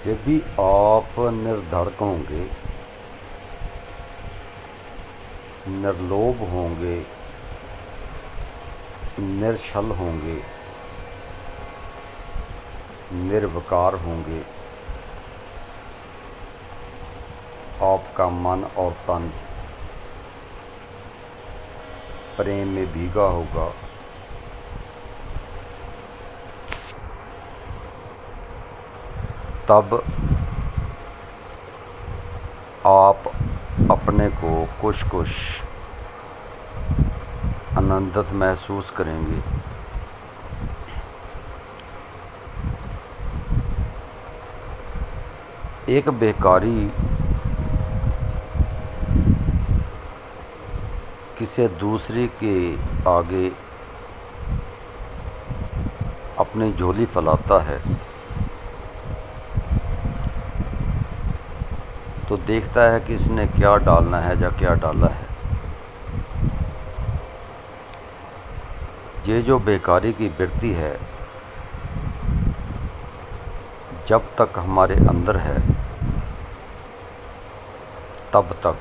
जब भी आप निर्धड़क होंगे, निर्लोभ होंगे, निरछल होंगे, निर्विकार होंगे, आपका मन और तन प्रेम में भीगा होगा, तब आप अपने को कुछ कुछ आनंदित महसूस करेंगे। एक भिखारी किसी दूसरे के आगे अपनी झोली फैलाता है तो देखता है कि इसने क्या डालना है या क्या डाला है। ये जो भिखारी की वृत्ति है, जब तक हमारे अंदर है तब तक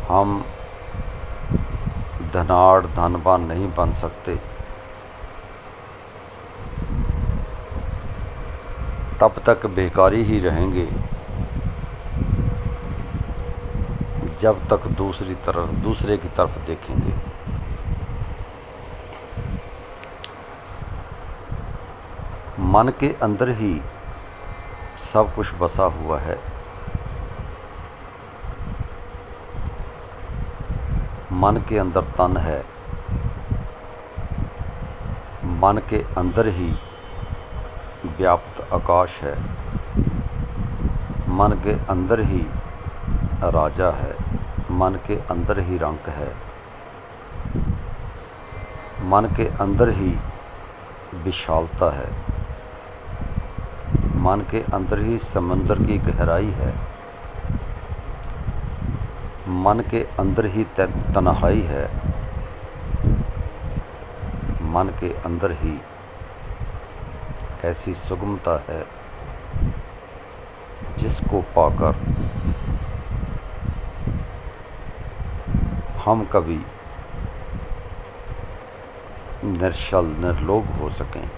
हम धनाढ़ धनवान नहीं बन सकते, तब तक भिखारी ही रहेंगे जब तक दूसरे की तरफ देखेंगे। मन के अंदर ही सब कुछ बसा हुआ है। मन के अंदर तन है, मन के अंदर ही व्याप्त आकाश है, मन के अंदर ही राजा है, मन के अंदर ही रंक है, मन के अंदर ही विशालता है, मन के अंदर ही समंदर की गहराई है, मन के अंदर ही तन्हाई है, मन के अंदर ही ऐसी सुगमता है जिसको पाकर हम कभी निश्चल निर्लोभ हो सकें।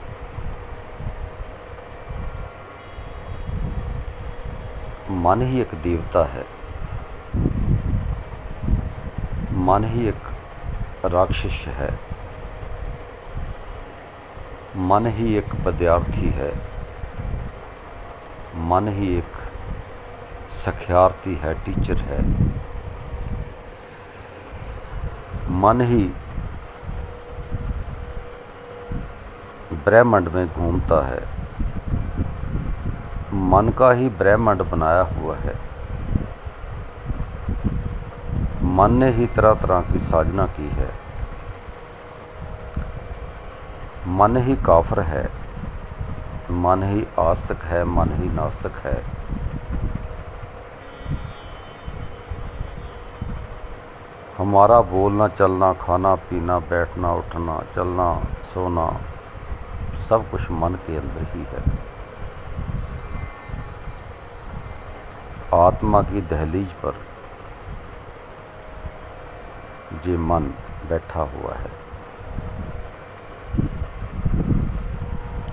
मन ही एक देवता है, मन ही एक राक्षस है, मन ही एक विद्यार्थी है, मन ही एक सख्यार्थी है, टीचर है, मन ही ब्रह्मांड में घूमता है, मन का ही ब्रह्मांड बनाया हुआ है, मन ने ही तरह तरह की साधना की है, मन ही काफिर है, मन ही आस्तिक है, मन ही नास्तिक है। हमारा बोलना चलना, खाना पीना, बैठना उठना, चलना सोना, सब कुछ मन के अंदर ही है। आत्मा की दहलीज पर ये मन बैठा हुआ है।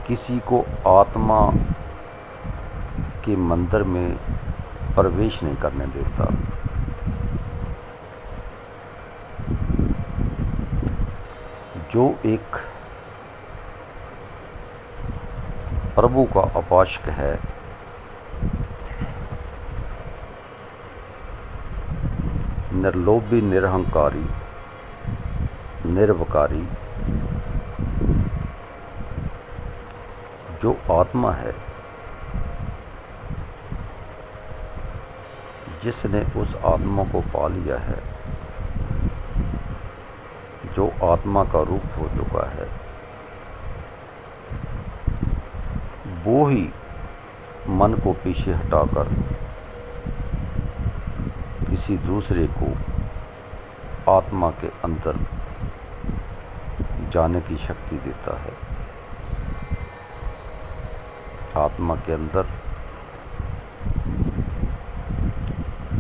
किसी को आत्मा के मंदिर में प्रवेश नहीं करने देता। जो एक प्रभु का उपासक है, निर्लोभी, निरहंकारी, निर्विकारी, जो आत्मा है, जिसने उस आत्मा को पा लिया है, जो आत्मा का रूप हो चुका है, वो ही मन को पीछे हटाकर किसी दूसरे को आत्मा के अंदर जाने की शक्ति देता है। आत्मा के अंदर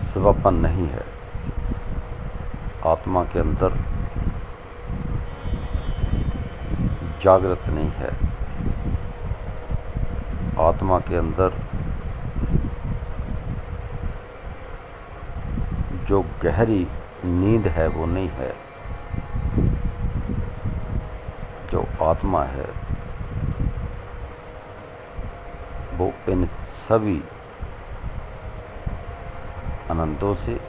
स्वपन नहीं है। आत्मा के अंदर जागृत नहीं है। आत्मा के अंदर जो गहरी नींद है वो नहीं है। जो आत्मा है वो इन सभी आनंदों से,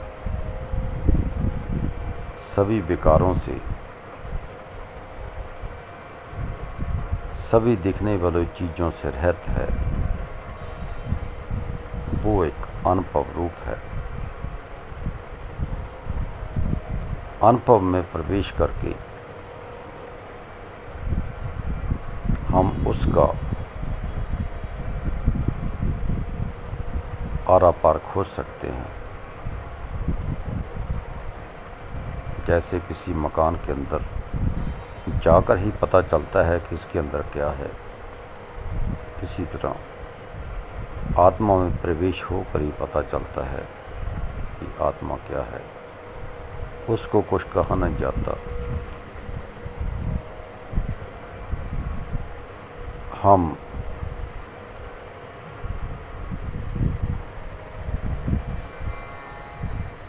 सभी विकारों से, सभी दिखने वाली चीज़ों से रहित है। वो एक अनुभव रूप है। अनुभव में प्रवेश करके हम उसका आरा पार खोज सकते हैं। जैसे किसी मकान के अंदर जाकर ही पता चलता है कि इसके अंदर क्या है, इसी तरह आत्मा में प्रवेश होकर ही पता चलता है कि आत्मा क्या है। उसको कुछ कहा नहीं जाता। हम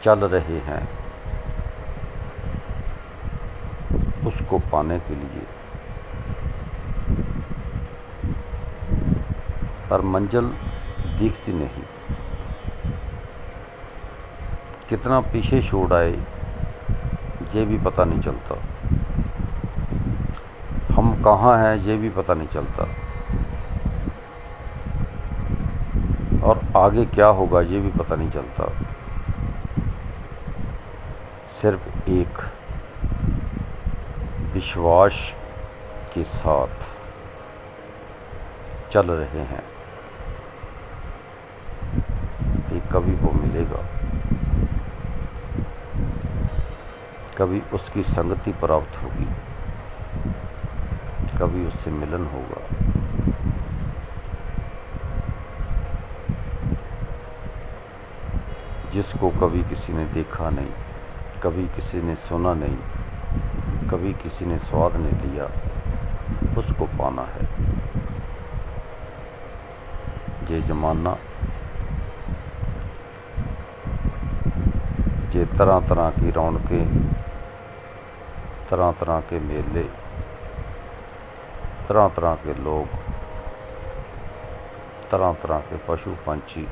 चल रहे हैं उसको पाने के लिए, पर मंजिल दिखती नहीं। कितना पीछे छोड़ आए ये भी पता नहीं चलता। हम कहाँ हैं ये भी पता नहीं चलता। और आगे क्या होगा ये भी पता नहीं चलता। सिर्फ एक विश्वास के साथ चल रहे हैं कि कभी वो मिलेगा, कभी उसकी संगति प्राप्त होगी, कभी उससे मिलन होगा। जिसको कभी किसी ने देखा नहीं, कभी किसी ने सुना नहीं, कभी किसी ने स्वाद नहीं लिया, उसको पाना है। ये जमाना, ये तरह तरह की रौनकें, तरह तरह के मेले, तरह तरह के लोग, तरह तरह के पशु पंछी,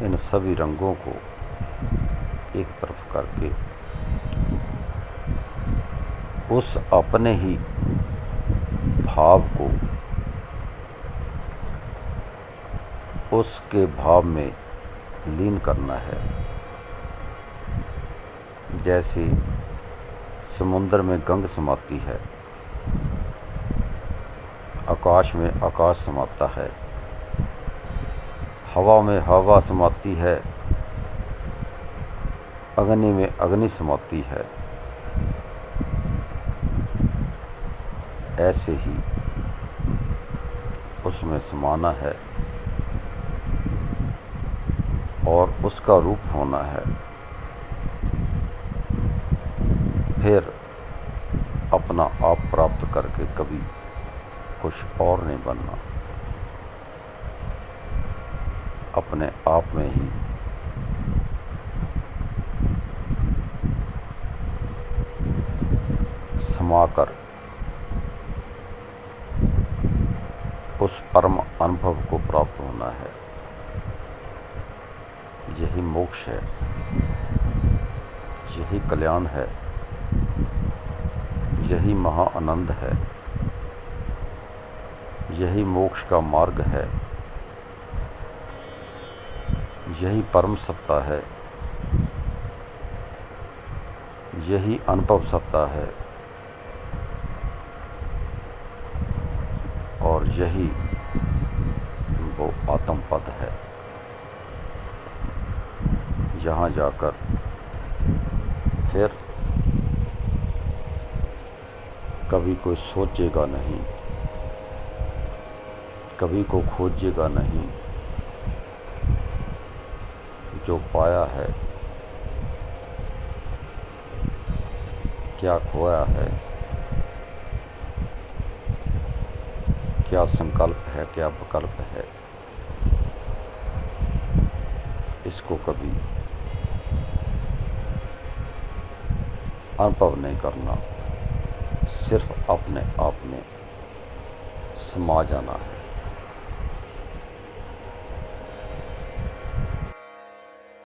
इन सभी रंगों को एक तरफ करके उस अपने ही भाव को उसके भाव में लीन करना है। जैसे समुद्र में गंग समाती है, आकाश में आकाश समाता है, हवा में हवा समाती है, अग्नि में अग्नि समाती है। ऐसे ही उसमें समाना है और उसका रूप होना है। फिर अपना आप प्राप्त करके कभी कुछ और नहीं बनना। अपने आप में ही समाकर उस परम अनुभव को प्राप्त होना है। यही मोक्ष है, यही कल्याण है, यही महा आनंद है, यही मोक्ष का मार्ग है, यही परम सत्ता है, यही अनुभव सत्ता है और यही वो आत्म पद है। यहाँ जाकर फिर कभी कोई सोचेगा नहीं, कभी को खोजेगा नहीं, जो पाया है क्या खोया है, क्या संकल्प है क्या विकल्प है, इसको कभी अनुभव नहीं करना, सिर्फ अपने आप में समा जाना है।